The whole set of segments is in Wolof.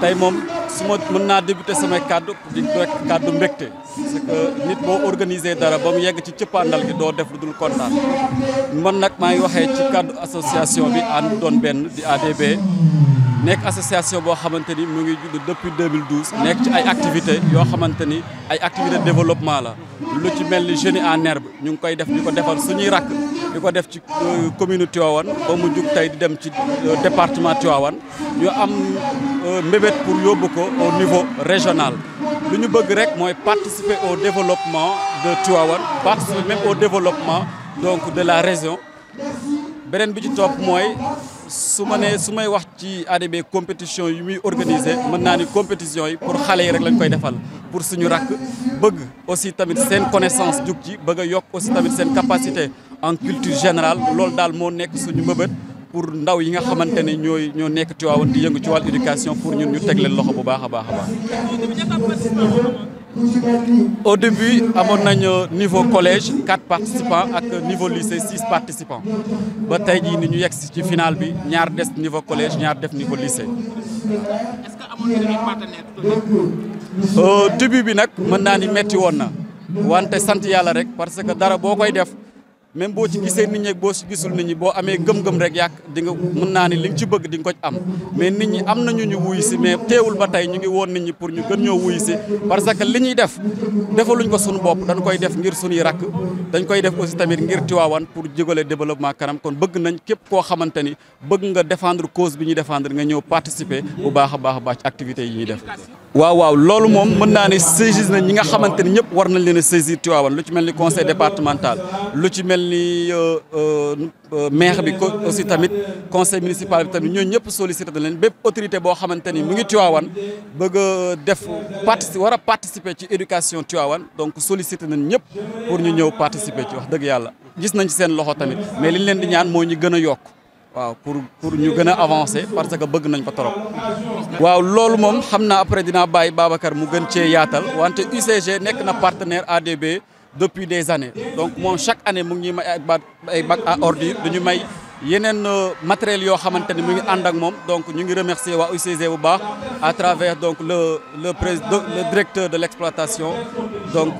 tey moom su ma mën naa débuter samay kàddu di rek kàddu mbégte c'est que nit boo organiser dara ba mu yegg ci cëppaandal gi doo def lu dul kontaan man nag maa ngi waxee ci kàddu association bi ànd doon benn di ADB nekk association boo xamante ni mu ngi judd depuis 2012 nekk ci ay activités yoo xamante ni ay activités de développement la lu ci mel ni Jeunes en Herbe ñu ngi koy def di ko defal suñuy rakk di ko def ci commune Tivaouane ba mu jug tey di dem ci département Tivaouane ñu am mbébét pour yóbbu ko au niveau régional lu ñu bëgg rek mooy participer au développement de Tivaouane participer même au développement donc de la région beneen bi ci topp mooy su may wax ci ADB compétition yi muy organiser mën naa ni compétition yi pour xale yi rek lañ koy defal pour suñu rakk bëgg aussi tamit seen connaissance jug ci bëgg a yokk aussi tamit seen capacité en culture générale loolu daal moo nekk suñu mbëbët pour ndaw yi nga xamante ne ñoo nekk Tivaouane di yëngu ci wàllu éducation pour ñun ñu teg leen loxo bu baax a baax a baax. Au début amoon nañu niveau collège 4 participants ak niveau lycée 6 participants ba tey jii ni ñu yegg ci final bi ñaar des niveau collège ñaar def niveau lycée. Est-ce que amoon na ay partenaires début bi nag mën naa ni metti woon na wante sant yàlla rek parce que dara boo koy def même boo ci gisee nit ñi boo ci gisul nit ñi boo amee gëm-gëm rek yàq di nga mën naa ni li nga ci bëgg di nga ko am mais nit ñi am nañu ñu wuyu si mais teewul ba tey ñu ngi woon nit ñi pour ñu gën ñoo wuyu si parce que li ñuy def defaluñ ko suñu bopp dañ koy def ngir suñuy rakk dañ koy def aussi tamit ngir Tivaouane pour jégale développement kanam kon bëgg nañ képp koo xamante ni bëgg nga défendre cause bi ñuy défendre nga ñëw participer bu baax a baax ci activités yi ñuy def. waaw loolu moom mën naa ne saisir nañ ñi nga xamante ni ñëpp war nañ leen a saisir Tivaouane lu ci mel ni conseil départemental lu ci mel ni maire bi aussi tamit conseil municipal bi tamit ñooñu ñëpp sollicité na leen bépp autorité boo xamante ni mu ngi Tivaouane bëgg a def war a participer ci éducation Tivaouane donc sollicité nañ ñëpp pour ñu ñëw participer ci wax dëgg yàlla gis nañ ci seen loxo tamit mais liñ leen di ñaan moo ñu gën a yokk waaw pour ñu gën a avancer parce que bëgg nañ ko trop. waaw loolu moom xam naa après dinaa bàyyi Babacar mu gën cee yaatal wante UCG nekk na partenaire ADB depuis des années donc moom chaque année mu ngi ñuy may ay bac à ordures dañu may yeneen matériel yoo xamante ni mu ngi ànd ak moom donc ñu ngi remercier waa UCG bu baax à donc le président le directeur de l'exploitation donc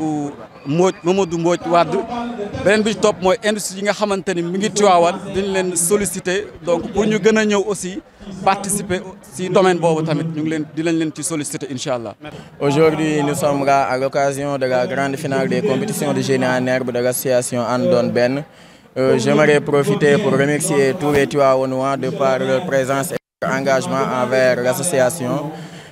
Mamadou Mbodj Wade beneen bi ci topp mooy industrie yi nga xamante ni mi ngi Tivaouane dañ leen solliciter donc pour ñu gën a ñëw aussi participer ci domaine boobu tamit ñu ngi leen dinañ leen ci solliciter incha allah. Aujourd'hui, nous sommes là à l'occasion de la grande finale des compétitions de Jeunes en Herbe de l'association And Don Ben. J'aimerais profiter pour remercier tous les Tivaouanois de par leur présence et leur engagement envers l'association.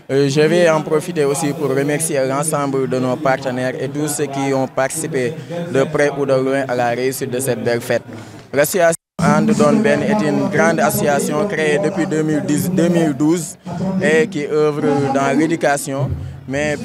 Je vais en profiter aussi pour remercier l'ensemble de nos partenaires et tous ceux qui ont participé de près ou de loin à la réussite de cette belle fête. L'association And Don Ben est une grande association créée depuis 2012 et qui œuvre dans l'éducation. Mais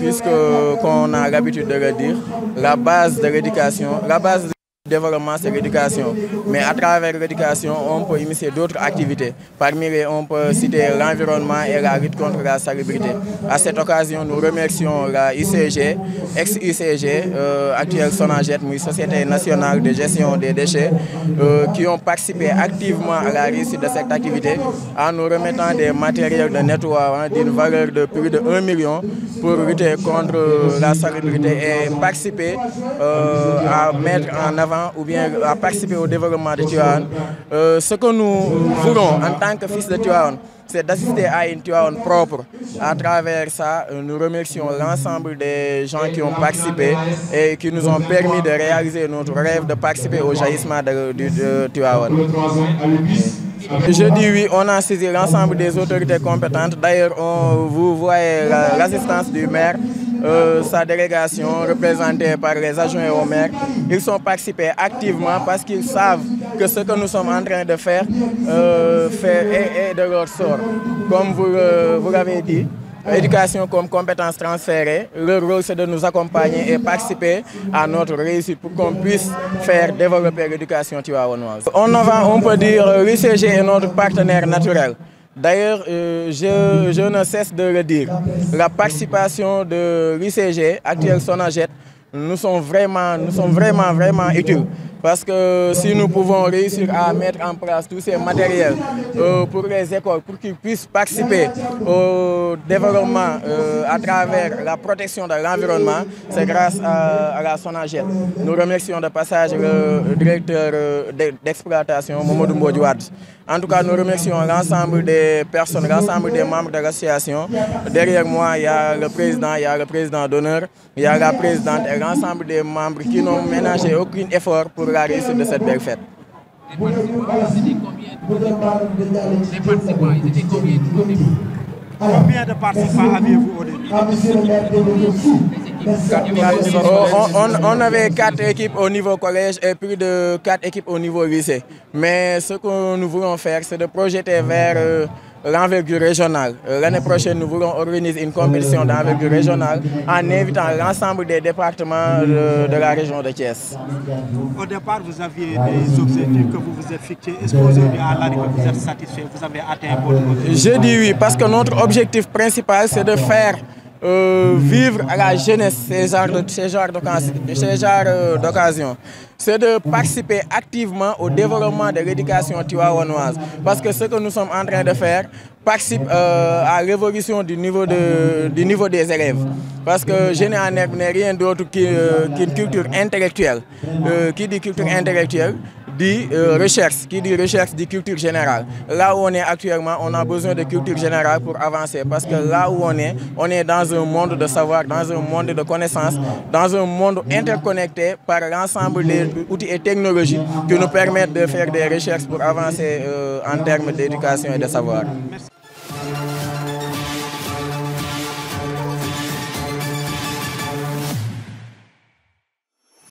qu'on a l'habitude de le dire, la base du développement, c'est l'éducation. Mais à travers l'éducation, on peut initier d'autres activités. Parmi les, on peut citer l'environnement et la lutte contre la salubrité. À cette occasion, nous remercions la UCG, ex-UCG, actuelle Sonaget, Société nationale de gestion des déchets, qui ont participé activement à la réussite de cette activité en nous remettant des matériels de nettoyage d'une valeur de plus de 1 million pour lutter contre la salubrité et participer à mettre en avant ou bien à participer au développement de Tivaouane. Ce que nous voulons en tant que fils de Tivaouane, c'est d'assister à une Tivaouane propre. À travers ça, nous remercions l'ensemble des gens qui ont participé et qui nous ont permis de réaliser notre rêve de participer au jaillissement de Tivaouane. Je dis oui, on a saisi l'ensemble des autorités compétentes. D'ailleurs, vous voyez l'assistance du maire, sa délégation représentée par les adjoints au maire. Ils sont participés activement parce qu'ils savent que ce que nous sommes en train de faire est de leur sort. Comme vous l'avez dit, éducation comme compétence transférée, leur rôle c'est de nous accompagner et participer à notre réussite pour qu'on puisse faire développer l'éducation tivaouanoise. On peut dire l'UCG est notre partenaire naturel. D'ailleurs, je ne cesse de le dire. La participation de l'UCG, actuelle Sonaget, nous sont vraiment utiles. Parce que si nous pouvons réussir à mettre en place tous ces matériels pour les écoles, pour qu'ils puissent participer au développement à travers la protection de l'environnement, c'est grâce à la SONAGED. Nous remercions de passage le directeur d'exploitation, Mamadou Mbodjouad. En tout cas, nous remercions l'ensemble des personnes, l'ensemble des membres de l'association. Derrière moi, il y a le président d'honneur, il y a la présidente et l'ensemble des membres qui n'ont ménagé aucun effort pour la réussite de cette belle fête. Les participants, ils étaient combien au début? Combien de participants aviez-vous au début? On avait 4 équipes au niveau collège et plus de 4 équipes au niveau lycée. Mais ce que nous voulons faire, c'est de projeter vers l'envergure régionale. L'année prochaine, nous voulons organiser une compétition d'envergure régionale en invitant l'ensemble des départements de la région de Thiès. Au départ, vous aviez des objectifs que vous vous êtes fixés. Est-ce qu'aujourd'hui, à l'arrivée, vous êtes satisfait? Vous avez atteint votre objectif? Je dis oui, parce que notre objectif principal, c'est de faire vivre à la jeunesse ces genres d'occasions. C'est de participer activement au développement de l'éducation tivaouanoise. Parce que ce que nous sommes en train de faire participe à l'évolution du niveau des élèves. Parce que Génie en herbe n'est rien d'autre qu'une culture intellectuelle. Qui dit culture intellectuelle dit recherche, qui dit recherche dit culture générale. Là où on est actuellement, on a besoin de culture générale pour avancer. Parce que là où on est dans un monde de savoir, dans un monde de connaissances, dans un monde interconnecté par l'ensemble des outils et technologies qui nous permettent de faire des recherches pour avancer en termes d'éducation et de savoir. Merci.